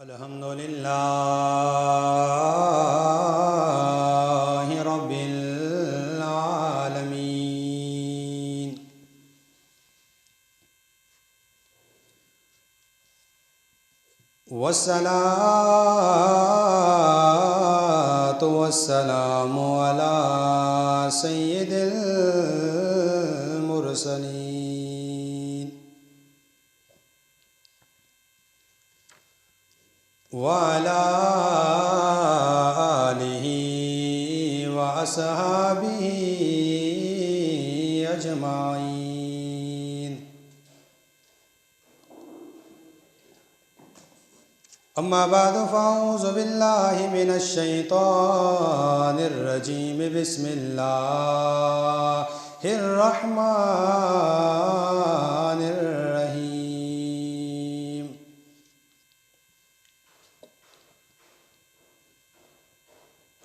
الحمد لله رب العالمين والصلاة والسلام على سيد المرسلين وعلى آله وأصحابه أجمعين. أما بعد فأعوذ بالله من الشيطان الرجيم. بسم الله الرحمن الرحيم.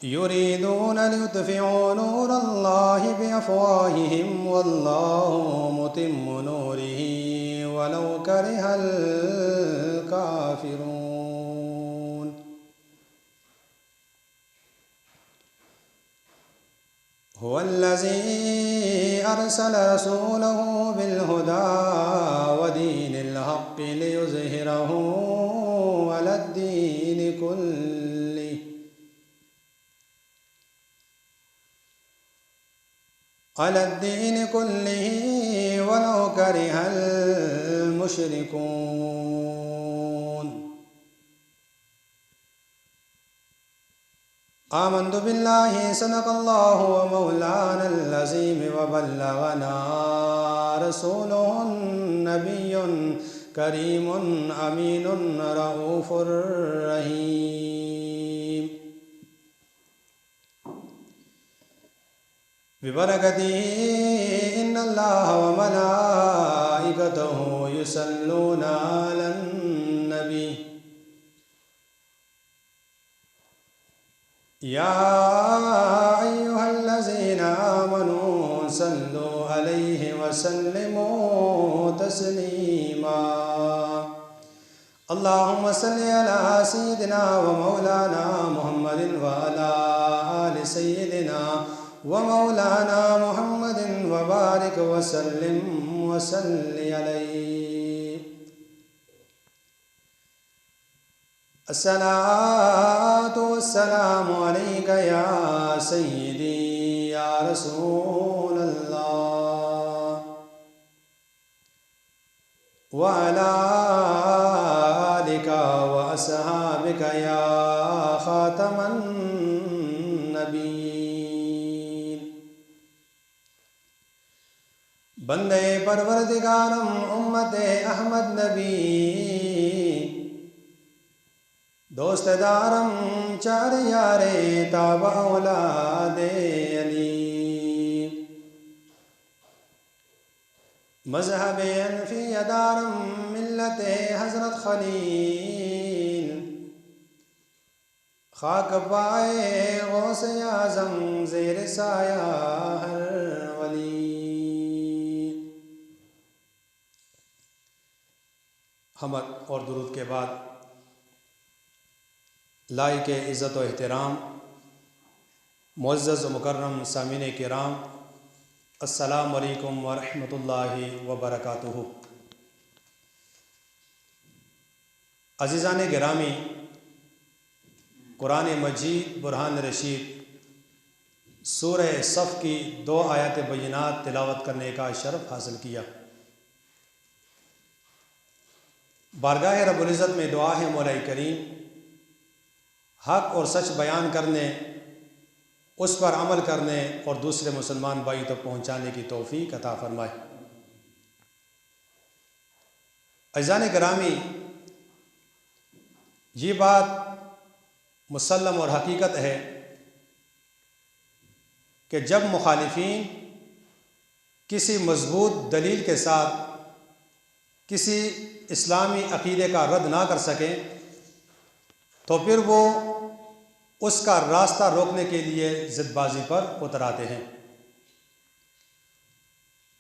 يريدون ليطفئوا نور الله بأفواههم والله متم نوره ولو كره الكافرون. هو الذي أرسل رسوله بالهدى ودين الحق ليظهره على الدين كله ولو كره المشركون. آمنت بالله صدق الله ومولانا العظيم وبلغنا رسوله النبي كريم أمين رؤوف رحيم. ببركته إن الله وملائكته يصلون على النبي يا أيها الذين آمنوا صلوا عليه وسلموا تسليما. اللهم صل على سيدنا ومولانا محمد وعلى آل سيدنا ومولانا محمد وبارك وسلم عليه. الصلاة والسلام عليك يا سيدي يا رسول الله وعلى آلك وأصحابك يا خاتم النبيين. بندے پروردگارم امت احمد نبی دوست دارم چار یارے تابع اولاد علی. مذہب حنفی دارم ملت حضرت خلیل خاک پائے غوث اعظم زیر سایہ ہر ولی. حمد اور درود کے بعد لائق عزت و احترام معزز و مکرم سامعین کرام، السلام علیکم ورحمۃ اللہ وبرکاتہ. عزیزان گرامی، قرآن مجید برہان رشید سورہ صف کی 2 آیات بینات تلاوت کرنے کا شرف حاصل کیا. بارگاہ رب العزت میں دعا ہے مولا کریم حق اور سچ بیان کرنے، اس پر عمل کرنے اور دوسرے مسلمان بھائی تک پہنچانے کی توفیق عطا فرمائے. عزیزان گرامی، یہ بات مسلم اور حقیقت ہے کہ جب مخالفین کسی مضبوط دلیل کے ساتھ کسی اسلامی عقیدے کا رد نہ کر سکیں تو پھر وہ اس کا راستہ روکنے کے لیے ضد بازی پر اتر آتے ہیں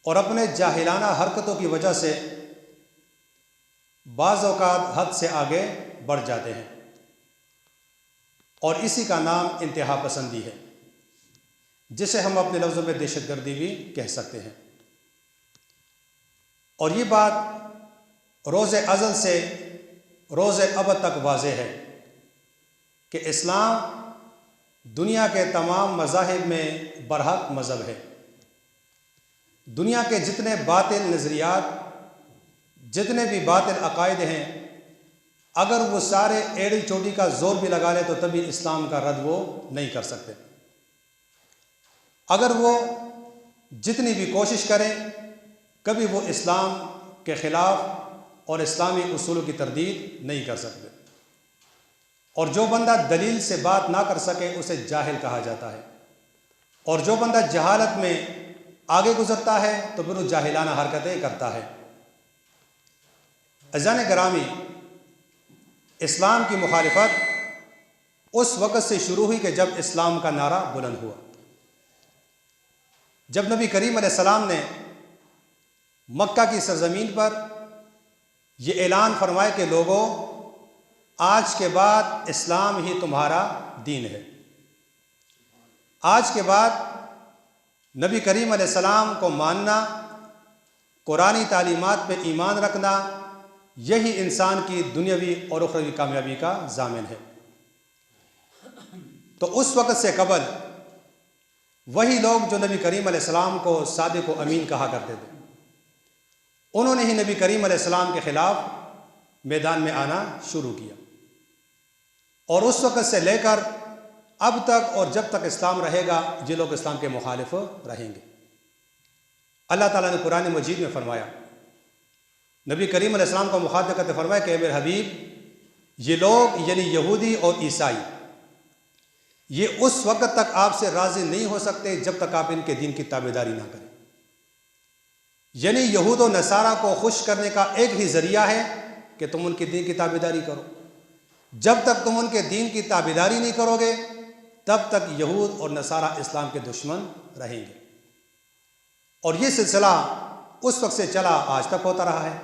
اور اپنے جاہلانہ حرکتوں کی وجہ سے بعض اوقات حد سے آگے بڑھ جاتے ہیں، اور اسی کا نام انتہا پسندی ہے، جسے ہم اپنے لفظوں میں دہشت گردی بھی کہہ سکتے ہیں۔ اور یہ بات روز ازل سے روز ابد تک واضح ہے کہ اسلام دنیا کے تمام مذاہب میں برحق مذہب ہے۔ دنیا کے جتنے باطل نظریات، جتنے بھی باطل عقائد ہیں، اگر وہ سارے ایڑی چوٹی کا زور بھی لگا لے تو تبھی اسلام کا رد وہ نہیں کر سکتے۔ اگر وہ جتنی بھی کوشش کریں، کبھی وہ اسلام کے خلاف اور اسلامی اصولوں کی تردید نہیں کر سکتے۔ اور جو بندہ دلیل سے بات نہ کر سکے اسے جاہل کہا جاتا ہے، اور جو بندہ جہالت میں آگے گزرتا ہے تو پھر وہ جاہلانہ حرکتیں کرتا ہے۔ عزیزان گرامی، اسلام کی مخالفت اس وقت سے شروع ہوئی کہ جب اسلام کا نعرہ بلند ہوا۔ جب نبی کریم علیہ السلام نے مکہ کی سرزمین پر یہ اعلان فرمایا کہ لوگوں، آج کے بعد اسلام ہی تمہارا دین ہے، آج کے بعد نبی کریم علیہ السلام کو ماننا، قرآنی تعلیمات پہ ایمان رکھنا، یہی انسان کی دنیاوی اور اخروی کامیابی کا ضامن ہے۔ تو اس وقت سے قبل وہی لوگ جو نبی کریم علیہ السلام کو صادق و امین کہا کرتے تھے، انہوں نے ہی نبی کریم علیہ السلام کے خلاف میدان میں آنا شروع کیا، اور اس وقت سے لے کر اب تک اور جب تک اسلام رہے گا یہ لوگ اسلام کے مخالف رہیں گے۔ اللہ تعالیٰ نے قرآن مجید میں فرمایا، نبی کریم علیہ السلام کو مخاطب کرتے فرمایا کہ اے میرے حبیب، یہ لوگ یعنی یہودی اور عیسائی یہ اس وقت تک آپ سے راضی نہیں ہو سکتے جب تک آپ ان کے دین کی تابعداری نہ کریں۔ یعنی یہود و نصارہ کو خوش کرنے کا ایک ہی ذریعہ ہے کہ تم ان کے دین کی تابعداری کرو۔ جب تک تم ان کے دین کی تابعداری نہیں کرو گے تب تک یہود اور نصارہ اسلام کے دشمن رہیں گے۔ اور یہ سلسلہ اس وقت سے چلا آج تک ہوتا رہا ہے۔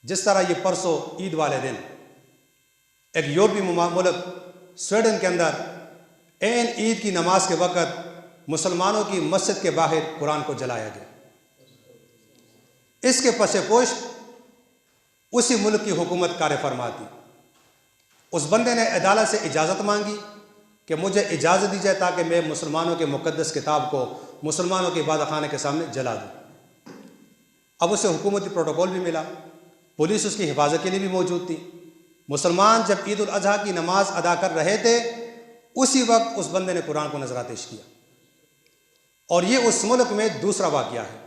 جس طرح یہ پرسوں عید والے دن ایک یورپی ملک سویڈن کے اندر عین عید کی نماز کے وقت مسلمانوں کی مسجد کے باہر قرآن کو جلایا گیا۔ اس کے پس پشت اسی ملک کی حکومت کار فرما تھی۔ اس بندے نے عدالت سے اجازت مانگی کہ مجھے اجازت دی جائے تاکہ میں مسلمانوں کے مقدس کتاب کو مسلمانوں کے عبادت خانے کے سامنے جلا دوں۔ اب اسے حکومتی پروٹوکول بھی ملا، پولیس اس کی حفاظت کے لیے بھی موجود تھی۔ مسلمان جب عید الاضحیٰ کی نماز ادا کر رہے تھے اسی وقت اس بندے نے قرآن کو نظر آتش کیا، اور یہ اس ملک میں دوسرا واقعہ ہے۔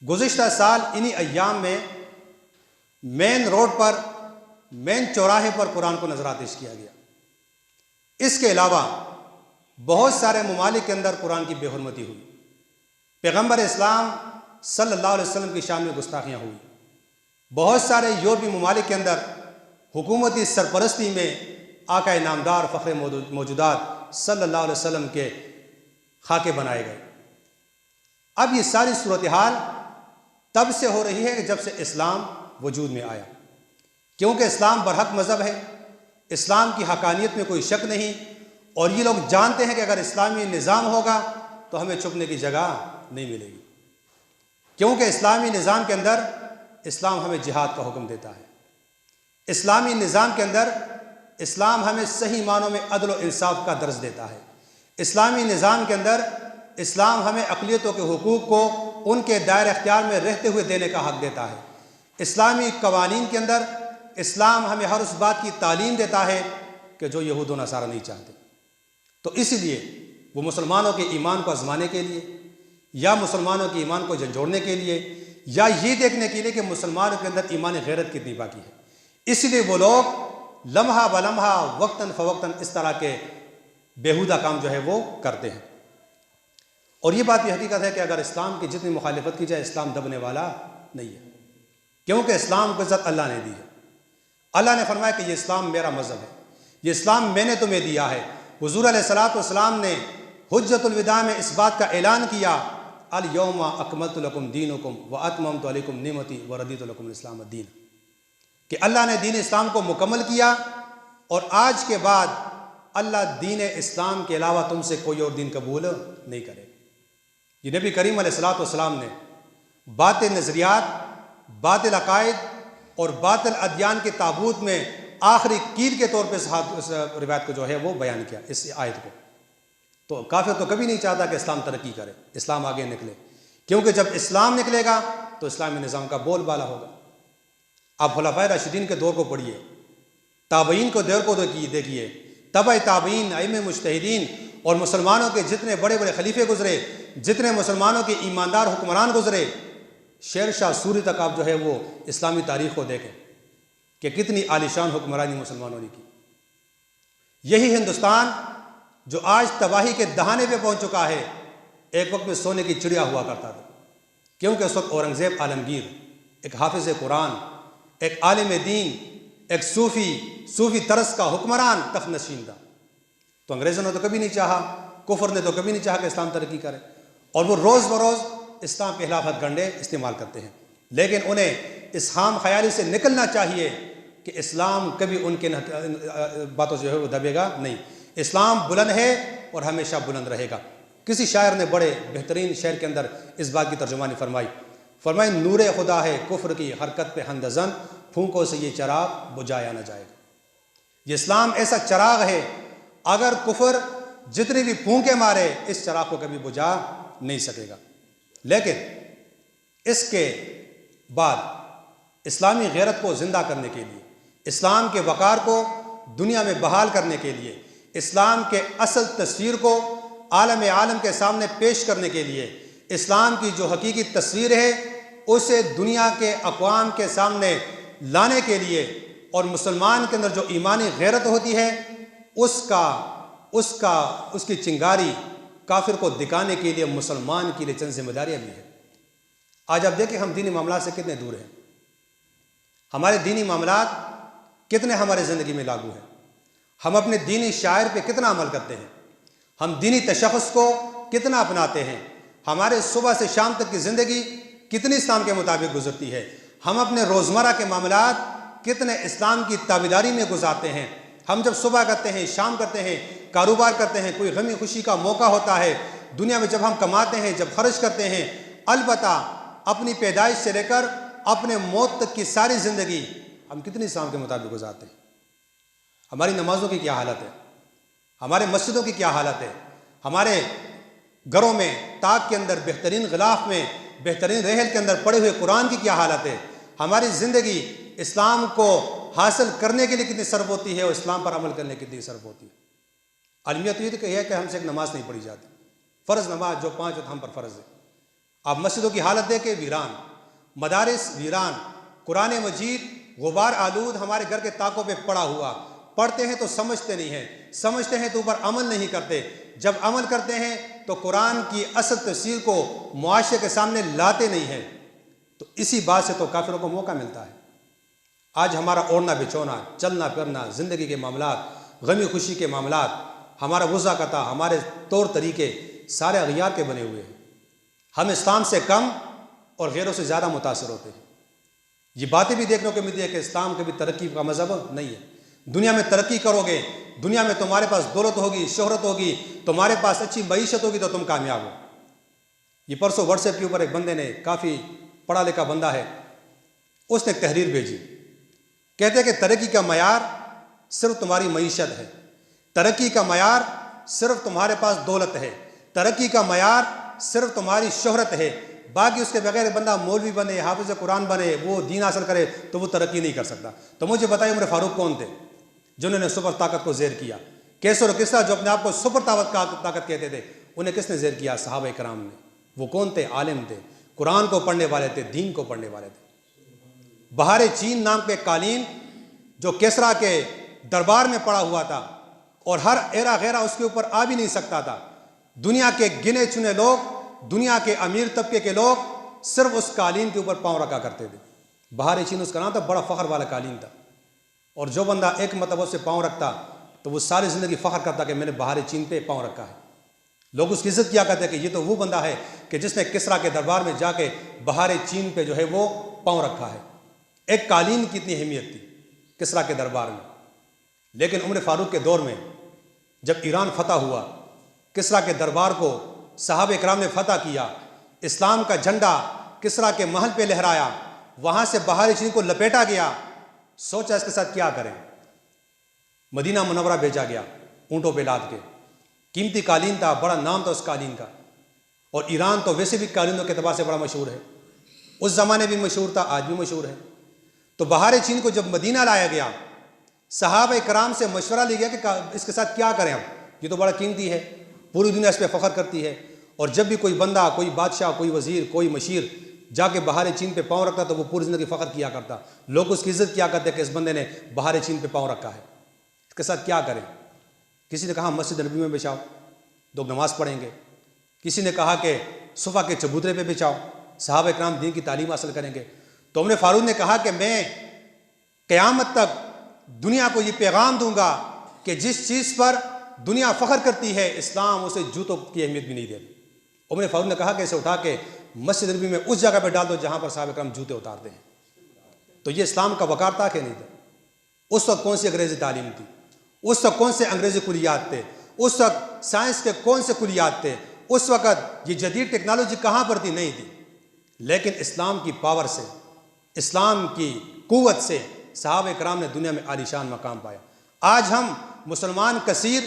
گزشتہ سال انہی ایام میں مین روڈ پر، مین چوراہے پر قرآن کو نظر آتش کیا گیا۔ اس کے علاوہ بہت سارے ممالک کے اندر قرآن کی بے حرمتی ہوئی، پیغمبر اسلام صلی اللہ علیہ وسلم کی شان میں گستاخیاں ہوئی۔ بہت سارے یورپی ممالک کے اندر حکومتی سرپرستی میں آقا نامدار فخر موجودات صلی اللہ علیہ وسلم کے خاکے بنائے گئے۔ اب یہ ساری صورتحال تب سے ہو رہی ہے کہ جب سے اسلام وجود میں آیا، کیونکہ اسلام برحق مذہب ہے، اسلام کی حقانیت میں کوئی شک نہیں، اور یہ لوگ جانتے ہیں کہ اگر اسلامی نظام ہوگا تو ہمیں چھپنے کی جگہ نہیں ملے گی، کیونکہ اسلامی نظام کے اندر اسلام ہمیں جہاد کا حکم دیتا ہے۔ اسلامی نظام کے اندر اسلام ہمیں صحیح معنوں میں عدل و انصاف کا درس دیتا ہے۔ اسلامی نظام کے اندر اسلام ہمیں اقلیتوں کے حقوق کو ان کے دائرہ اختیار میں رہتے ہوئے دینے کا حق دیتا ہے۔ اسلامی قوانین کے اندر اسلام ہمیں ہر اس بات کی تعلیم دیتا ہے کہ جو یہود و نصارہ نہیں چاہتے۔ تو اسی لیے وہ مسلمانوں کے ایمان کو آزمانے کے لیے، یا مسلمانوں کے ایمان کو جھنجھوڑنے کے لیے، یا یہ دیکھنے کے لیے کہ مسلمانوں کے اندر ایمان غیرت کتنی باقی ہے، اس لیے وہ لوگ لمحہ بلمحہ وقتاً فوقتاً اس طرح کے بیہودہ کام جو ہے وہ کرتے ہیں۔ اور یہ بات بھی حقیقت ہے کہ اگر اسلام کی جتنی مخالفت کی جائے اسلام دبنے والا نہیں ہے، کیونکہ اسلام کو عزت اللہ نے دی ہے۔ اللہ نے فرمایا کہ یہ اسلام میرا مذہب ہے، یہ اسلام میں نے تمہیں دیا ہے۔ حضور علیہ الصلوۃ والسلام نے حجۃ الوداع میں اس بات کا اعلان کیا، الیوم اکملت لکم دینکم واتممت علیکم نعمتی ورضیت لکم الاسلام دین۔ کہ اللہ نے دین اسلام کو مکمل کیا اور آج کے بعد اللہ دین اسلام کے علاوہ تم سے کوئی اور دین قبول نہیں کرے. یہ نبی کریم علیہ الصلوۃ والسلام نے باطل نظریات، باطل عقائد اور باطل ادیان کے تابوت میں آخری کیل کے طور پہ اس روایت کو جو ہے وہ بیان کیا، اس آیت کو. تو کافر تو کبھی نہیں چاہتا کہ اسلام ترقی کرے، اسلام آگے نکلے، کیونکہ جب اسلام نکلے گا تو اسلامی نظام کا بول بالا ہوگا. آپ خلفائے راشدین کے دور کو پڑھیے، تابعین کو دور کو دیکھیے، تبع تابعین، ائمہ مجتہدین اور مسلمانوں کے جتنے بڑے بڑے خلیفے گزرے، جتنے مسلمانوں کے ایماندار حکمران گزرے، شیر شاہ سوری تک آپ جو ہے وہ اسلامی تاریخ کو دیکھیں کہ کتنی عالیشان حکمرانی مسلمانوں نے کی. یہی ہندوستان جو آج تباہی کے دہانے پہ پہنچ چکا ہے، ایک وقت میں سونے کی چڑیا ہوا کرتا تھا، کیونکہ اس وقت اورنگزیب عالمگیر ایک حافظ قرآن، ایک عالم دین، ایک صوفی طرز کا حکمران تخت نشین تھا. تو انگریزوں نے تو کبھی نہیں چاہا، کفر نے تو کبھی نہیں چاہا کہ اسلام ترقی کرے، اور وہ روز بروز اسلام پہ خلافت گنڈے استعمال کرتے ہیں. لیکن انہیں اس خام خیالی سے نکلنا چاہیے کہ اسلام کبھی ان کے باتوں سے جو ہے وہ دبے گا نہیں. اسلام بلند ہے اور ہمیشہ بلند رہے گا. کسی شاعر نے بڑے بہترین شعر کے اندر اس بات کی ترجمانی فرمائی نور خدا ہے کفر کی حرکت پہ ہندزن، پھونکوں سے یہ چراغ بجھایا نہ جائے گا. یہ اسلام ایسا چراغ ہے، اگر کفر جتنی بھی پھونکے مارے اس چراغ کو کبھی بجھا نہیں سکے گا. لیکن اس کے بعد اسلامی غیرت کو زندہ کرنے کے لیے، اسلام کے وقار کو دنیا میں بحال کرنے کے لیے، اسلام کے اصل تصویر کو عالم کے سامنے پیش کرنے کے لیے، اسلام کی جو حقیقی تصویر ہے اسے دنیا کے اقوام کے سامنے لانے کے لیے، اور مسلمان کے اندر جو ایمانی غیرت ہوتی ہے اس کی چنگاری کافر کو دکھانے کے لیے مسلمان کے لیے چند ذمہ داریاں بھی ہیں. آج آپ دیکھیں ہم دینی معاملات سے کتنے دور ہیں، ہمارے دینی معاملات کتنے ہمارے زندگی میں لاگو ہیں، ہم اپنے دینی شاعر پہ کتنا عمل کرتے ہیں، ہم دینی تشخص کو کتنا اپناتے ہیں، ہمارے صبح سے شام تک کی زندگی کتنی اسلام کے مطابق گزرتی ہے، ہم اپنے روزمرہ کے معاملات کتنے اسلام کی تابعداری میں گزارتے ہیں. ہم جب صبح کرتے ہیں، شام کرتے ہیں، کاروبار کرتے ہیں، کوئی غمی خوشی کا موقع ہوتا ہے دنیا میں، جب ہم کماتے ہیں، جب خرچ کرتے ہیں، البتہ اپنی پیدائش سے لے کر اپنے موت تک کی ساری زندگی ہم کتنی اسلام کے مطابق گزارتے ہیں. ہماری نمازوں کی کیا حالت ہے، ہمارے مسجدوں کی کیا حالت ہے، ہمارے گھروں میں طاق کے اندر بہترین غلاف میں بہترین رحل کے اندر پڑے ہوئے قرآن کی کیا حالت ہے، ہماری زندگی اسلام کو حاصل کرنے کے لیے کتنی صرف ہوتی ہے اور اسلام پر عمل کرنے کی کتنی صرف ہوتی ہے. المیت یہ تو ہے کہ ہم سے ایک نماز نہیں پڑھی جاتی، فرض نماز جو 5 وقت ہم پر فرض ہے. آپ مسجدوں کی حالت دیکھیں، ویران، مدارس ویران، قرآن مجید غبار آلود ہمارے گھر کے طاقوں پہ پڑا ہوا. پڑھتے ہیں تو سمجھتے نہیں ہیں، سمجھتے ہیں تو اوپر عمل نہیں کرتے، جب عمل کرتے ہیں تو قرآن کی اصل تفسیر کو معاشرے کے سامنے لاتے نہیں ہیں. تو اسی بات سے تو کافروں کو موقع ملتا ہے. آج ہمارا اوڑھنا بچھونا، چلنا پھرنا، زندگی کے معاملات، غمی خوشی کے معاملات، ہمارا وضاقتہ، ہمارے طور طریقے سارے اغیار کے بنے ہوئے ہیں. ہم اسلام سے کم اور غیروں سے زیادہ متاثر ہوتے ہیں. یہ باتیں بھی دیکھنے کو ملتی ہے کہ اسلام کبھی ترقی کا مذہب نہیں ہے. دنیا میں ترقی کرو گے، دنیا میں تمہارے پاس دولت ہوگی، شہرت ہوگی، تمہارے پاس اچھی معیشت ہوگی تو تم کامیاب ہو. یہ پرسوں واٹس ایپ کے اوپر ایک بندے نے، کافی پڑھا لکھا بندہ ہے، اس نے ایک تحریر بھیجی، کہتے ہیں کہ ترقی کا معیار صرف تمہاری معیشت ہے، ترقی کا معیار صرف تمہارے پاس دولت ہے، ترقی کا معیار صرف تمہاری شہرت ہے، باقی اس کے بغیر بندہ مولوی بنے، حافظ قرآن بنے، وہ دین حاصل کرے تو وہ ترقی نہیں کر سکتا. تو مجھے بتائیے عمر فاروق کون تھے جنہوں نے سپر طاقت کو زیر کیا؟ کیسر و کسریٰ جو اپنے آپ کو سپر طاقت کہتے تھے، انہیں کس نے زیر کیا؟ صحابہ کرام نے. وہ کون تھے؟ عالم تھے، قرآن کو پڑھنے والے تھے، دین کو پڑھنے والے تھے. بہار چین نام کے قالین جو کسریٰ کے دربار میں پڑا ہوا تھا اور ہر ایرا غیرہ اس کے اوپر آ بھی نہیں سکتا تھا، دنیا کے گنے چنے لوگ، دنیا کے امیر طبقے کے لوگ صرف اس قالین کے اوپر پاؤں رکھا کرتے تھے. بہار چین اس کا نام تھا، بڑا فخر والا قالین تھا. اور جو بندہ ایک مرتبہ اس سے پاؤں رکھتا تو وہ ساری زندگی فخر کرتا کہ میں نے بہار چین پہ پاؤں رکھا ہے. لوگ اس کی عزت کیا کرتے کہ یہ تو وہ بندہ ہے کہ جس نے کسریٰ کے دربار میں جا کے بہار چین پہ جو ہے وہ پاؤں رکھا ہے. ایک قالین کی اتنی اہمیت تھی کسریٰ کے دربار میں، لیکن عمر فاروق کے دور میں جب ایران فتح ہوا، کسریٰ کے دربار کو صحابہ کرام نے فتح کیا، اسلام کا جھنڈا کسریٰ کے محل پہ لہرایا، وہاں سے بہار چین کو لپیٹا گیا، سوچا اس کے ساتھ کیا کریں، مدینہ منورہ بھیجا گیا اونٹوں پہ لاد کے، قیمتی قالین تھا، بڑا نام تھا اس قالین کا، اور ایران تو ویسے بھی قالینوں کے اعتبار سے بڑا مشہور ہے، اس زمانے بھی مشہور تھا، آج بھی مشہور ہے۔ تو بہار چین کو جب مدینہ لایا گیا، صحابہ کرام سے مشورہ لیا گیا کہ اس کے ساتھ کیا کریں، اب یہ تو بڑا قیمتی ہے، پوری دنیا اس پہ فخر کرتی ہے، اور جب بھی کوئی بندہ، کوئی بادشاہ، کوئی وزیر، کوئی مشیر جا کے بہار چین پہ پاؤں رکھتا تو وہ پوری زندگی فخر کیا کرتا، لوگ اس کی عزت کیا کرتے کہ اس بندے نے بہار چین پہ پاؤں رکھا ہے، اس کے ساتھ کیا کریں۔ کسی نے کہا مسجد نبی میں بچھاؤ، لوگ نماز پڑھیں گے، کسی نے کہا کہ صفا کے چبوترے پہ بچھاؤ، صحابہ کرام دین کی تعلیم حاصل کریں گے۔ تو عمر فاروق نے کہا کہ میں قیامت تک دنیا کو یہ پیغام دوں گا کہ جس چیز پر دنیا فخر کرتی ہے، اسلام اسے جوتوں کی اہمیت بھی نہیں دے۔ عمر فاروق نے کہا کہ اسے اٹھا کے مسجد نبی میں اس جگہ پہ ڈال دو جہاں پر صحابہ کرام جوتے اتارتے ہیں۔ تو یہ اسلام کا وقار تھا کہ نہیں تھا؟ اس وقت کون سی انگریزی تعلیم تھی، اس وقت کون سے انگریزی کلیات تھے، اس وقت سائنس کے کون سے کلیات تھے، اس وقت یہ جدید ٹیکنالوجی کہاں پر تھی؟ نہیں تھی، لیکن اسلام کی پاور سے، اسلام کی قوت سے صحابہ کرام نے دنیا میں عالی شان مقام پایا۔ آج ہم مسلمان کثیر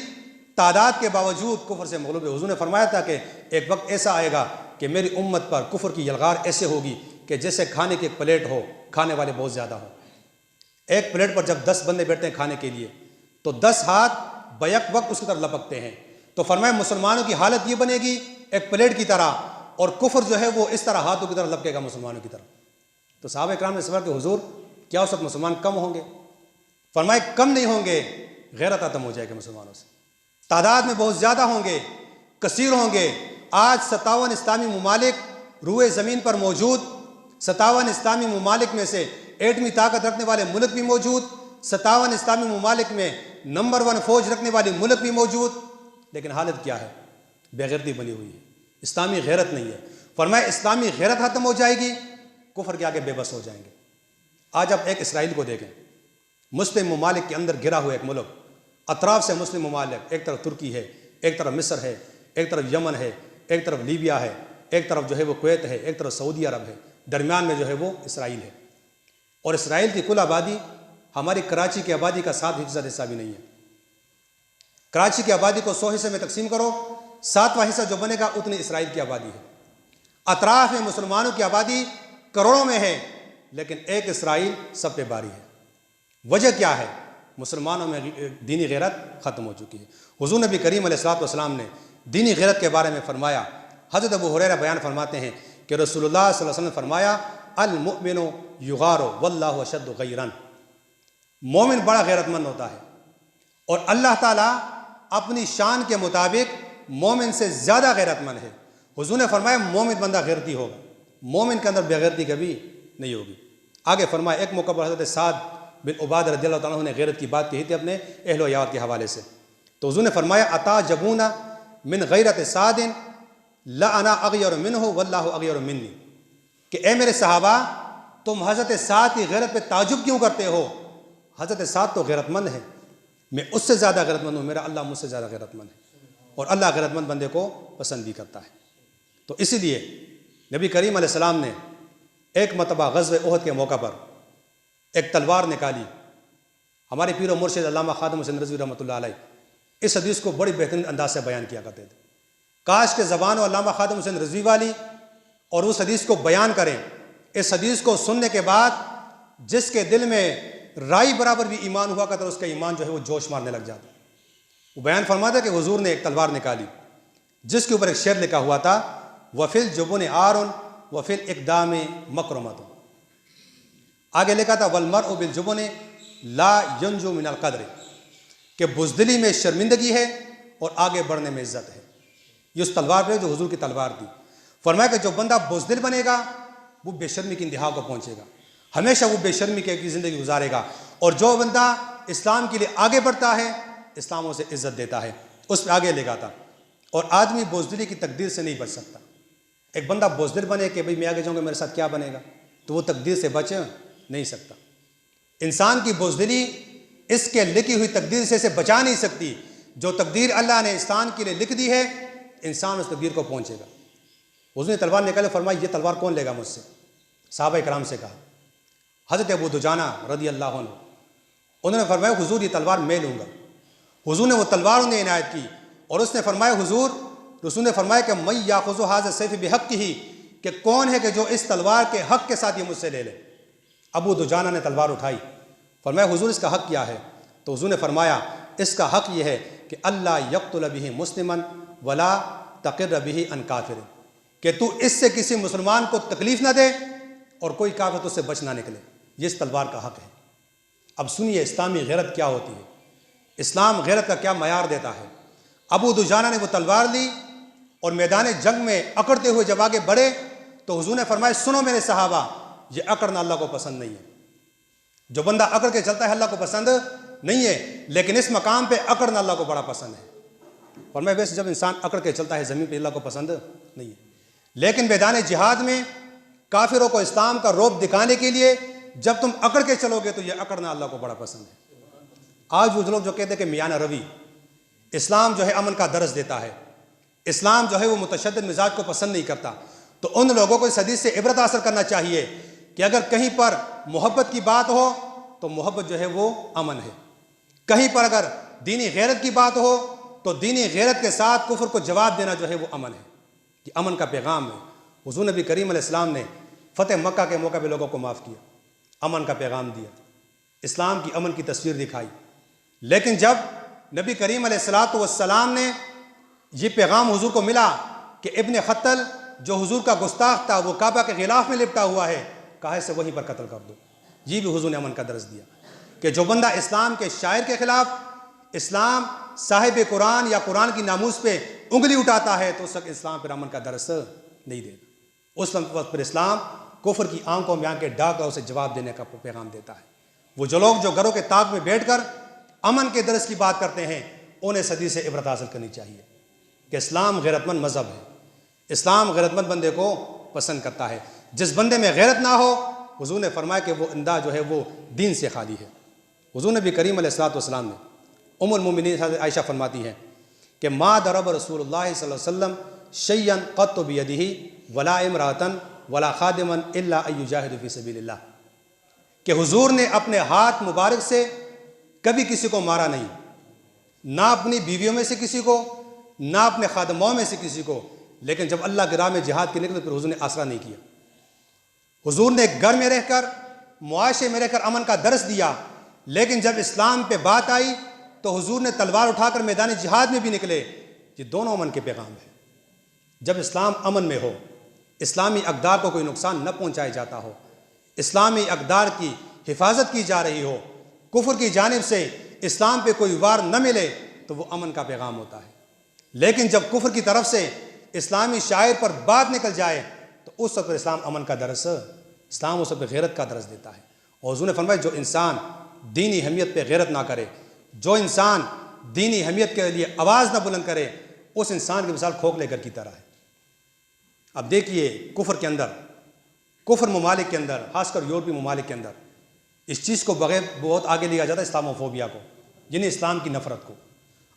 تعداد کے باوجود کفر سے مغلوب ہیں۔ حضور نے فرمایا تھا کہ ایک وقت ایسا آئے گا کہ میری امت پر کفر کی یلغار ایسے ہوگی کہ جیسے کھانے کی ایک پلیٹ ہو، کھانے والے بہت زیادہ ہوں۔ ایک پلیٹ پر جب 10 بندے بیٹھتے ہیں کھانے کے لیے تو 10 ہاتھ بیک وقت اس کی طرف لپکتے ہیں۔ تو فرمایا مسلمانوں کی حالت یہ بنے گی ایک پلیٹ کی طرح، اور کفر جو ہے وہ اس طرح ہاتھوں کی طرف لپکے گا مسلمانوں کی طرف۔ تو صحابہ کرام نے سوال کہ حضور کیا اس وقت مسلمان کم ہوں گے؟ فرمائے کم نہیں ہوں گے، غیرت ختم ہو جائے گی مسلمانوں سے، تعداد میں بہت زیادہ ہوں گے، کثیر ہوں گے۔ آج 57 اسلامی ممالک روئے زمین پر موجود، 57 اسلامی ممالک میں سے ایٹمی طاقت رکھنے والے ملک بھی موجود، 57 اسلامی ممالک میں نمبر 1 فوج رکھنے والی ملک بھی موجود، لیکن حالت کیا ہے؟ بے غیرتی بنی ہوئی ہے، اسلامی غیرت نہیں ہے۔ فرمایا اسلامی غیرت ختم ہو جائے گی، کفر کے آگے بے بس ہو جائیں گے۔ آج آپ ایک اسرائیل کو دیکھیں، مسلم ممالک کے اندر گھرا ہوا ایک ملک، اطراف سے مسلم ممالک، ایک طرف ترکی ہے، ایک طرف مصر ہے، ایک طرف یمن ہے، ایک طرف لیبیا ہے، ایک طرف جو ہے وہ کویت ہے، ایک طرف سعودی عرب ہے، درمیان میں جو ہے وہ اسرائیل ہے۔ اور اسرائیل کی کل آبادی ہماری کراچی کی آبادی کا 7% حصہ بھی نہیں ہے۔ کراچی کی آبادی کو 100 حصے میں تقسیم کرو، 7واں حصہ جو بنے گا اتنی اسرائیل کی آبادی ہے۔ اطراف میں مسلمانوں کی آبادی کروڑوں میں ہے، لیکن ایک اسرائیل سب پہ باری ہے۔ وجہ کیا ہے؟ مسلمانوں میں دینی غیرت ختم ہو چکی ہے۔ حضور نبی کریم علیہ الصلوۃ والسلام نے دینی غیرت کے بارے میں فرمایا، حضرت ابو ہریرہ بیان فرماتے ہیں کہ رسول اللہ صلی اللہ علیہ وسلم نے فرمایا المؤمن یغار واللہ اشد غیرا، مومن بڑا غیرت مند ہوتا ہے اور اللہ تعالیٰ اپنی شان کے مطابق مومن سے زیادہ غیرت مند ہے۔ حضور نے فرمایا مومن بندہ غیرتی ہوگا، مومن کے اندر بے غیرتی کبھی نہیں ہوگی۔ آگے فرمایا ایک موقع پر حضرت سعد بن عبادہ رضی اللہ تعالیٰ عنہ نے غیرت کی بات کہی تھی اپنے اہل و عیال کے حوالے سے، تو حضور نے فرمایا اتعجبون من غیرت سعد لانا اغیر منہ واللہ اغیر منی، کہ اے میرے صحابہ تم حضرت سعد کی غیرت پہ تعجب کیوں کرتے ہو؟ حضرت سعد تو غیرت مند ہے، میں اس سے زیادہ غیرت مند ہوں، میرا اللہ مجھ سے زیادہ غیرت مند ہے، اور اللہ غیرت مند بندے کو پسند بھی کرتا ہے۔ تو اسی لیے نبی کریم علیہ السلام نے ایک مرتبہ غزوہ احد کے موقع پر ایک تلوار نکالی۔ ہمارے پیر و مرشد علامہ خادم حسین رضوی رحمۃ اللہ علیہ اس حدیث کو بڑی بہترین انداز سے بیان کیا کرتے تھے۔ کاش کہ زبان و علامہ خادم حسین رضوی والی اور اس حدیث کو بیان کریں۔ اس حدیث کو سننے کے بعد جس کے دل میں رائی برابر بھی ایمان ہوا کرتا اس کا ایمان جو ہے وہ جوش مارنے لگ جاتا۔ وہ بیان فرماتا ہے کہ حضور نے ایک تلوار نکالی جس کے اوپر ایک شعر لکھا ہوا تھا وفی الجبن عار وفی الاقدام مکرمۃ، آگے لکھا تھا والمرء بالجبن لا ینجو من القدر، کہ بزدلی میں شرمندگی ہے اور آگے بڑھنے میں عزت ہے۔ یہ اس تلوار پہ جو حضور کی تلوار تھی۔ فرمایا کہ جو بندہ بزدل بنے گا وہ بے شرمی کی انتہا کو پہنچے گا، ہمیشہ وہ بے شرمی کی زندگی گزارے گا، اور جو بندہ اسلام کے لیے آگے بڑھتا ہے اسلام اسے عزت دیتا ہے، اس پہ آگے لے گاتا۔ اور آدمی بزدلی کی تقدیر سے نہیں بچ سکتا۔ ایک بندہ بزدل بنے کہ بھئی میں آگے جاؤں گا میرے ساتھ کیا بنے گا، تو وہ تقدیر سے بچے نہیں سکتا۔ انسان کی بزدلی اس کے لکھی ہوئی تقدیر سے اسے بچا نہیں سکتی۔ جو تقدیر اللہ نے انسان کے لیے لکھ دی ہے، انسان اس تقدیر کو پہنچے گا۔ حضور نے تلوار نکالے، فرمائی یہ تلوار کون لے گا مجھ سے؟ صحابہ کرام سے کہا۔ حضرت ابو دجانہ رضی اللہ عنہ انہوں نے فرمایا حضور یہ تلوار میں لوں گا۔ حضور نے وہ تلوار انہیں عنایت کی اور اس نے فرمایا حضور، رسول نے فرمایا کہ میں یاخذ ھذا السیف بحقہ، کہ کون ہے کہ جو اس تلوار کے حق کے ساتھ یہ مجھ سے لے لے۔ ابو دجانہ نے تلوار اٹھائی، فرمایا حضور اس کا حق کیا ہے؟ تو حضور نے فرمایا اس کا حق یہ ہے کہ اللہ یقتل بہ مسلما ولا تقر بہ عن کافر، کہ تو اس سے کسی مسلمان کو تکلیف نہ دے اور کوئی کافر تو اس سے بچ نہ نکلے۔ یہ اس تلوار کا حق ہے۔ اب سنیے اسلامی غیرت کیا ہوتی ہے، اسلام غیرت کا کیا معیار دیتا ہے۔ ابو دجانہ نے وہ تلوار لی اور میدان جنگ میں اکڑتے ہوئے جب آگے بڑھے تو حضور نے فرمایا سنو میرے صحابہ، یہ اکڑنا اللہ کو پسند نہیں ہے۔ جو بندہ اکڑ کے چلتا ہے اللہ کو پسند نہیں ہے، لیکن اس مقام پہ اکڑنا اللہ کو بڑا پسند ہے۔ فرمایا ویسے جب انسان اکڑ کے چلتا ہے زمین پہ اللہ کو پسند نہیں ہے، لیکن میدان جہاد میں کافروں کو اسلام کا رعب دکھانے کے لیے جب تم اکڑ کے چلو گے تو یہ اکڑنا اللہ کو بڑا پسند ہے۔ آج وہ لوگ جو کہتے ہیں کہ میانہ روی، اسلام جو ہے امن کا درس دیتا ہے، اسلام جو ہے وہ متشدد مزاج کو پسند نہیں کرتا، تو ان لوگوں کو اس حدیث سے عبرت حاصل کرنا چاہیے کہ اگر کہیں پر محبت کی بات ہو تو محبت جو ہے وہ امن ہے، کہیں پر اگر دینی غیرت کی بات ہو تو دینی غیرت کے ساتھ کفر کو جواب دینا جو ہے وہ امن ہے۔ یہ امن کا پیغام ہے۔ حضور نبی کریم علیہ السلام نے فتح مکہ کے موقع پہ لوگوں کو معاف کیا، امن کا پیغام دیا، اسلام کی امن کی تصویر دکھائی۔ لیکن جب نبی کریم علیہ السلام نے یہ پیغام حضور کو ملا کہ ابن خطل جو حضور کا گستاخ تھا وہ کعبہ کے غلاف میں لپٹا ہوا ہے، کہا اسے وہیں پر قتل کر دو، یہ بھی حضور نے امن کا درس دیا کہ جو بندہ اسلام کے شاعر کے خلاف، اسلام صاحب قرآن یا قرآن کی ناموس پہ انگلی اٹھاتا ہے تو اس وقت اسلام پر امن کا درس نہیں دے گا۔ اس وقت پر اسلام کفر کی آنکھوں میں آن کے ڈاک اور اسے جواب دینے کا پیغام دیتا ہے۔ وہ جو لوگ جو گھروں کے طاق میں بیٹھ کر امن کے درس کی بات کرتے ہیں انہیں صدی سے عبرت حاصل کرنی چاہیے کہ اسلام غیرت مند مذہب ہے، اسلام غیرت مند بندے کو پسند کرتا ہے۔ جس بندے میں غیرت نہ ہو، حضور نے فرمایا کہ وہ اندھا جو ہے وہ دین سے خالی ہے۔ حضور نبی کریم علیہ السلام نے ام المومنین حضرت عائشہ فرماتی ہیں کہ ما ضرب رسول اللہ صلی اللہ علیہ وسلم شیئا قط بیدہ ولا امرأۃ ولا خادما الا ان یجاہد فی سبیل اللہ، کہ حضور نے اپنے ہاتھ مبارک سے کبھی کسی کو مارا نہیں، نہ اپنی بیویوں میں سے کسی کو، نہ اپنے خادموں میں سے کسی کو، لیکن جب اللہ کی راہ میں جہاد کے نکلے تو پھر حضور نے آسرا نہیں کیا۔ حضور نے گھر میں رہ کر، معاشرے میں رہ کر امن کا درس دیا، لیکن جب اسلام پہ بات آئی تو حضور نے تلوار اٹھا کر میدان جہاد میں بھی نکلے۔ یہ دونوں امن کے پیغام ہیں۔ جب اسلام امن میں ہو، اسلامی اقدار کو کوئی نقصان نہ پہنچایا جاتا ہو، اسلامی اقدار کی حفاظت کی جا رہی ہو، کفر کی جانب سے اسلام پہ کوئی وار نہ ملے تو وہ امن کا پیغام ہوتا ہے۔ لیکن جب کفر کی طرف سے اسلامی شاعر پر بات نکل جائے تو اس وقت اسلام امن کا درس، اسلام اس وقت غیرت کا درس دیتا ہے۔ اور حضور نے فرمایا جو انسان دینی حمیت پہ غیرت نہ کرے، جو انسان دینی حمیت کے لیے آواز نہ بلند کرے، اس انسان کی مثال کھوکھلے گھر کی طرح ہے۔ اب دیکھیے کفر کے اندر، کفر ممالک کے اندر، خاص کر یورپی ممالک کے اندر اس چیز کو بغیر بہت آگے لیا جاتا ہے، اسلاموفوبیا کو، یعنی اسلام کی نفرت کو۔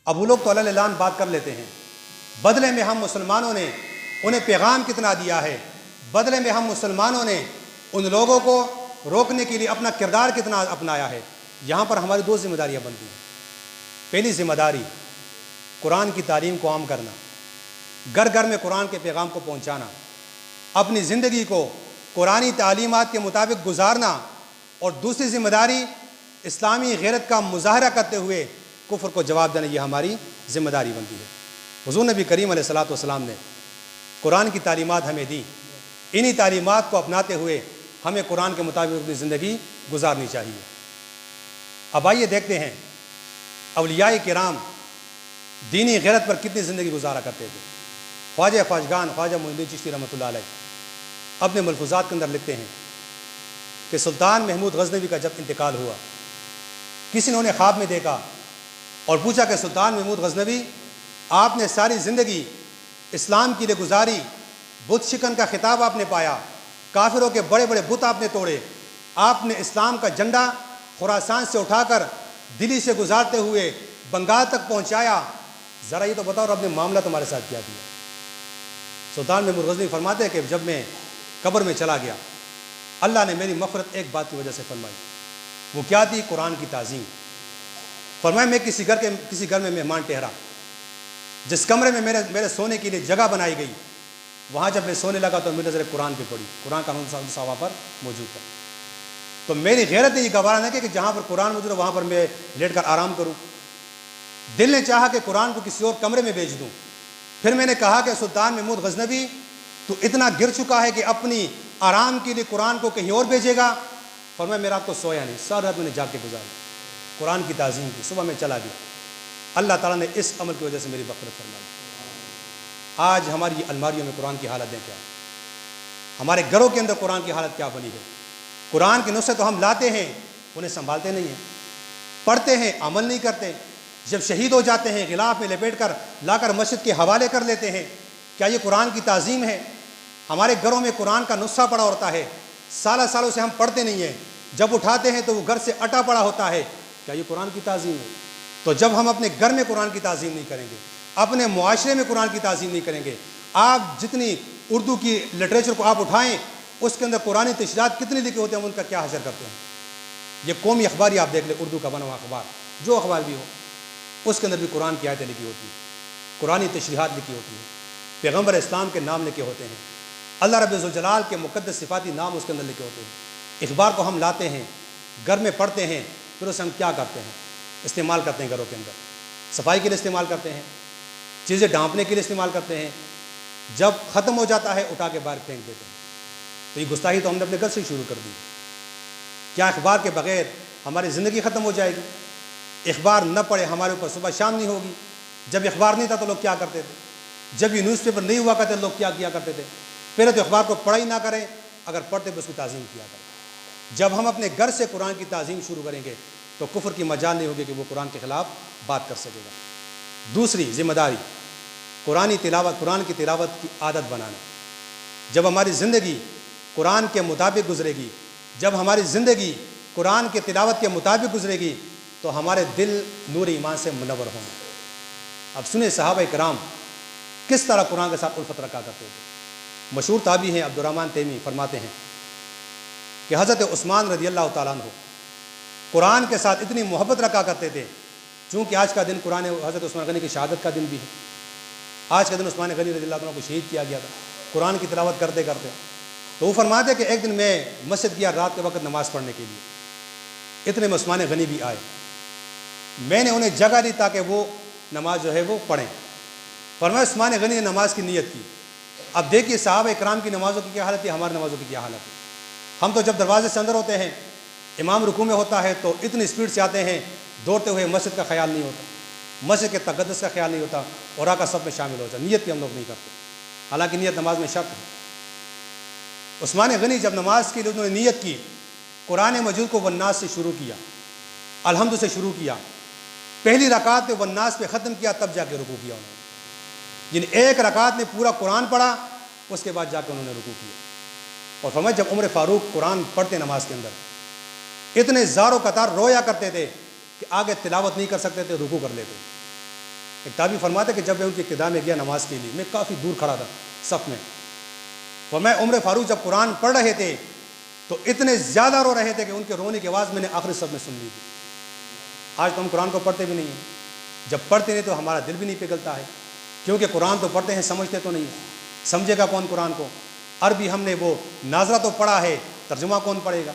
اب وہ لوگ تو اللہ اعلان بات کر لیتے ہیں، بدلے میں ہم مسلمانوں نے انہیں پیغام کتنا دیا ہے، بدلے میں ہم مسلمانوں نے ان لوگوں کو روکنے کے لیے اپنا کردار کتنا اپنایا ہے۔ یہاں پر ہماری دو ذمہ داریاں بنتی ہیں۔ پہلی ذمہ داری قرآن کی تعلیم کو عام کرنا، گھر گھر میں قرآن کے پیغام کو پہنچانا، اپنی زندگی کو قرآنی تعلیمات کے مطابق گزارنا، اور دوسری ذمہ داری اسلامی غیرت کا مظاہرہ کرتے ہوئے کفر کو جواب دینا، یہ ہماری ذمہ داری بنتی ہے۔ حضور نبی کریم علیہ السلام نے قرآن کی تعلیمات ہمیں دی، انہی تعلیمات کو اپناتے ہوئے ہمیں قرآن کے مطابق اپنی زندگی گزارنی چاہیے۔ اب آئیے دیکھتے ہیں اولیاء کرام دینی غیرت پر کتنی زندگی گزارا کرتے تھے۔ خواجہ خواجگان خواجہ معین الدین چشتی رحمۃ اللہ علیہ اپنے ملفوظات کے اندر لکھتے ہیں کہ سلطان محمود غزنوی کا جب انتقال ہوا، کسی نے انہیں خواب میں دیکھا اور پوچھا کہ سلطان محمود غزنوی، آپ نے ساری زندگی اسلام کے لیے گزاری، بت شکن کا خطاب آپ نے پایا، کافروں کے بڑے بڑے بت آپ نے توڑے، آپ نے اسلام کا جھنڈا خراسان سے اٹھا کر دلی سے گزارتے ہوئے بنگال تک پہنچایا. ذرا یہ تو بتاؤ رب نے معاملہ تمہارے ساتھ کیا دیا. سلطان محمود غزنوی فرماتے ہیں کہ جب میں قبر میں چلا گیا اللہ نے میری مغفرت ایک بات کی وجہ سے فرمائی. وہ کیا تھی؟ قرآن کی تعظیم. فرمایا میں کسی گھر میں مہمان ٹھہرا، جس کمرے میں میرے سونے کے لیے جگہ بنائی گئی، وہاں جب میں سونے لگا تو میری نظر قرآن پہ پڑی. قرآن کا نص وہاں پر موجود تھا. تو میری غیرت نے یہ گوارا نہ کہ جہاں پر قرآن موجود ہے وہاں پر میں لیٹ کر آرام کروں. دل نے چاہا کہ قرآن کو کسی اور کمرے میں بیچ دوں. پھر میں نے کہا کہ سلطان محمود غزنوی تو اتنا گر چکا ہے کہ اپنی آرام کے لیے قرآن کو کہیں اور بھیجے گا. فرمایا میں رات کو سویا نہیں، ساری رات میں نے جاگ کے گزاری، قرآن کی تعظیم کی. صبح میں چلا گیا. اللہ تعالیٰ نے اس عمل کی وجہ سے میری مغفرت فرمائی. آج ہماری الماریوں میں قرآن کی حالتیں کیا، ہمارے گھروں کے اندر قرآن کی حالت کیا بنی ہے. قرآن کے نسخے تو ہم لاتے ہیں، انہیں سنبھالتے نہیں ہیں، پڑھتے ہیں، عمل نہیں کرتے. جب شہید ہو جاتے ہیں غلاف میں لپیٹ کر لا کر مسجد کے حوالے کر لیتے ہیں. کیا یہ قرآن کی تعظیم ہے؟ ہمارے گھروں میں قرآن کا نسخہ پڑا ہوتا ہے، سالوں سے ہم پڑھتے نہیں ہیں. جب اٹھاتے ہیں تو وہ گھر سے اٹا پڑا ہوتا ہے. کیا یہ قرآن کی تعظیم ہے؟ تو جب ہم اپنے گھر میں قرآن کی تعظیم نہیں کریں گے، اپنے معاشرے میں قرآن کی تعظیم نہیں کریں گے، آپ جتنی اردو کی لٹریچر کو آپ اٹھائیں اس کے اندر قرآن تشریحات کتنے لکھے ہوتے ہیں، ہم ان کا کیا حشر کرتے ہیں. یہ قومی اخبار ہی آپ دیکھ لیں، اردو کا بنا ہوا اخبار، جو اخبار بھی ہو اس کے اندر بھی قرآن کی آیتیں لکھی ہوتی ہیں، قرآن تشریحات لکھی ہوتی ہیں، پیغمبر اسلام کے نام لکھے ہوتے ہیں، اللہ رب ذوالجلال کے مقدس صفاتی نام اس کے اندر لکھے ہوتے ہیں. اخبار کو ہم لاتے ہیں، گھر میں پڑھتے ہیں، پھر اسے ہم کیا کرتے ہیں؟ استعمال کرتے ہیں گھروں کے اندر، صفائی کے لیے استعمال کرتے ہیں، چیزیں ڈھانپنے کے لیے استعمال کرتے ہیں. جب ختم ہو جاتا ہے اٹھا کے باہر پھینک دیتے ہیں. تو یہ گستاخی تو ہم نے اپنے گھر سے ہی شروع کر دی. کیا اخبار کے بغیر ہماری زندگی ختم ہو جائے گی؟ اخبار نہ پڑھے ہمارے اوپر صبح شام نہیں ہوگی. جب اخبار نہیں تھا تو لوگ کیا کرتے تھے؟ جب یہ نیوز پیپر نہیں ہوا کرتے لوگ کیا کیا کرتے تھے؟ پہلے تو اخبار کو پڑھا ہی نہ کریں، اگر پڑھتے تو اس کی تعظیم کیا کریں. جب ہم اپنے گھر سے قرآن کی تعظیم شروع کریں گے تو کفر کی مجال نہیں ہوگی کہ وہ قرآن کے خلاف بات کر سکے گا. دوسری ذمہ داری قرآن کی تلاوت کی عادت بنانا. جب ہماری زندگی قرآن کے مطابق گزرے گی، جب ہماری زندگی قرآن کے تلاوت کے مطابق گزرے گی تو ہمارے دل نور ایمان سے منور ہوں گے. اب سنیں صحابہ کرام کس طرح قرآن کے ساتھ الفت رکھا کرتے تھے. مشہور تابعی ہیں عبدالرحمن تیمی، فرماتے ہیں کہ حضرت عثمان رضی اللہ تعالیٰ عنہ قرآن کے ساتھ اتنی محبت رکھا کرتے تھے. چونکہ آج کا دن قرآن حضرت عثمان غنی کی شہادت کا دن بھی ہے، آج کا دن عثمان غنی رضی اللہ عنہ کو شہید کیا گیا تھا قرآن کی تلاوت کرتے کرتے. تو وہ فرماتے ہیں کہ ایک دن میں مسجد گیا رات کے وقت نماز پڑھنے کے لیے. اتنے میں عثمان غنی بھی آئے، میں نے انہیں جگہ دی تاکہ وہ نماز جو ہے وہ پڑھیں. فرمایا عثمان غنی نے نماز کی نیت کی. اب دیکھیے صحابہ اکرام کی نمازوں کی کیا حالت ہے، ہماری نمازوں کی کیا حالت ہے. ہم تو جب دروازے سے اندر ہوتے ہیں، امام رکوع میں ہوتا ہے تو اتنی اسپیڈ سے آتے ہیں دوڑتے ہوئے، مسجد کا خیال نہیں ہوتا، مسجد کے تقدس کا خیال نہیں ہوتا، اور آقا سب میں شامل ہوتا. نیت کی ہم لوگ نہیں کرتے، حالانکہ نیت نماز میں شرط ہے. عثمان غنی جب نماز کے لیے انہوں نے نیت کی، قرآن مجید کو والناس سے شروع کیا، الحمد سے شروع کیا، پہلی رکعت پہ والناس پہ ختم کیا، تب جا کے رکوع کیا انہوں نے. یعنی ایک رکعت میں پورا قرآن پڑھا، اس کے بعد جا کے انہوں نے رکوع کیا. اور فرمایا جب عمر فاروق قرآن پڑھتے نماز کے اندر اتنے زاروں قطار رویا کرتے تھے کہ آگے تلاوت نہیں کر سکتے تھے، رکوع کر لیتے. ایک تابعی فرماتے کہ جب میں ان کی ابتدا میں گیا نماز کے لیے، میں کافی دور کھڑا تھا صف میں. فرمایا عمر فاروق جب قرآن پڑھ رہے تھے تو اتنے زیادہ رو رہے تھے کہ ان کے رونے کی آواز میں نے آخری صف میں سن لی تھی. آج تو ہم قرآن کو پڑھتے بھی نہیں ہیں، جب پڑھتے نہیں تو ہمارا دل بھی نہیں پگھلتا ہے، کیونکہ قرآن تو پڑھتے ہیں سمجھتے تو نہیں. سمجھے گا کون قرآن کو؟ عربی ہم نے وہ ناظرہ تو پڑھا ہے، ترجمہ کون پڑھے گا؟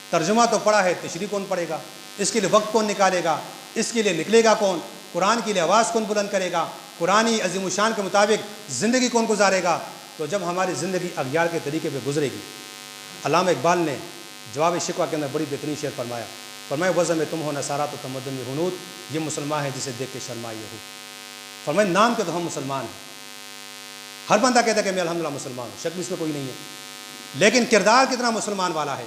ترجمہ تو پڑھا ہے، تشریح کون پڑھے گا؟ اس کے لیے وقت کون نکالے گا؟ اس کے لیے نکلے گا کون؟ قرآن کے لیے آواز کون بلند کرے گا؟ قرآنی عظیم الشان کے مطابق زندگی کون گزارے گا؟ تو جب ہماری زندگی اغیار کے طریقے پہ گزرے گی. علامہ اقبال نے جواب شکوہ کے اندر بڑی بہترین شعر فرمایا وزن میں تم ہو نصارہ تو تمدن میں ہنود، یہ مسلمان ہے جسے دیکھ کے شرمائے ہو. فرمایا نام کے تو ہم مسلمان ہیں، ہر بندہ کہتا ہے کہ میں الحمدللہ مسلمان ہوں، شک بھی اس میں کوئی نہیں ہے، لیکن کردار کتنا مسلمان والا ہے.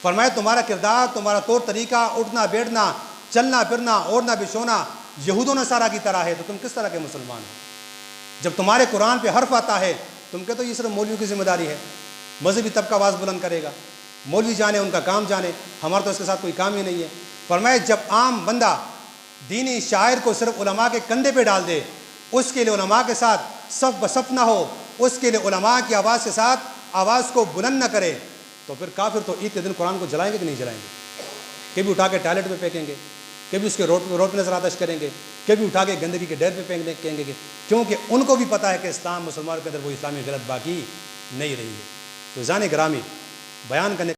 فرمایا تمہارا کردار، تمہارا طور طریقہ، اٹھنا بیٹھنا، چلنا پھرنا، اوڑھنا بچھونا یہود و نصارہ کی طرح ہے، تو تم کس طرح کے مسلمان ہو؟ جب تمہارے قرآن پہ حرف آتا ہے تم کہتے ہو یہ صرف مولویوں کی ذمہ داری ہے، مذہبی طبقہ آواز بلند کرے گا. مولوی جانے، ان کا کام جانے، ہمارا تو اس کے ساتھ کوئی کام ہی نہیں ہے۔ فرمایا جب عام بندہ دینی شاعر کو صرف علماء کے کندھے پہ ڈال دے، اس کے لیے علماء کے ساتھ صف بصف نہ ہو، اس کے لیے علماء کی آواز کے ساتھ آواز کو بلند نہ کرے، تو پھر کافر تو عید کے دن قرآن کو جلائیں گے کہ نہیں جلائیں گے؟ کبھی اٹھا کے ٹوائلٹ پہ پھینکیں گے، کبھی اس کے روڈ پہ نظر آتش کریں گے، کبھی اٹھا کے گندگی کے ڈیر پہ پھینکیں گے، کیونکہ ان کو بھی پتہ ہے کہ اسلام مسلمانوں کے اندر وہ اسلامی غلط باقی نہیں رہی ہے۔ تو عزیزان گرامی، بیان کرنے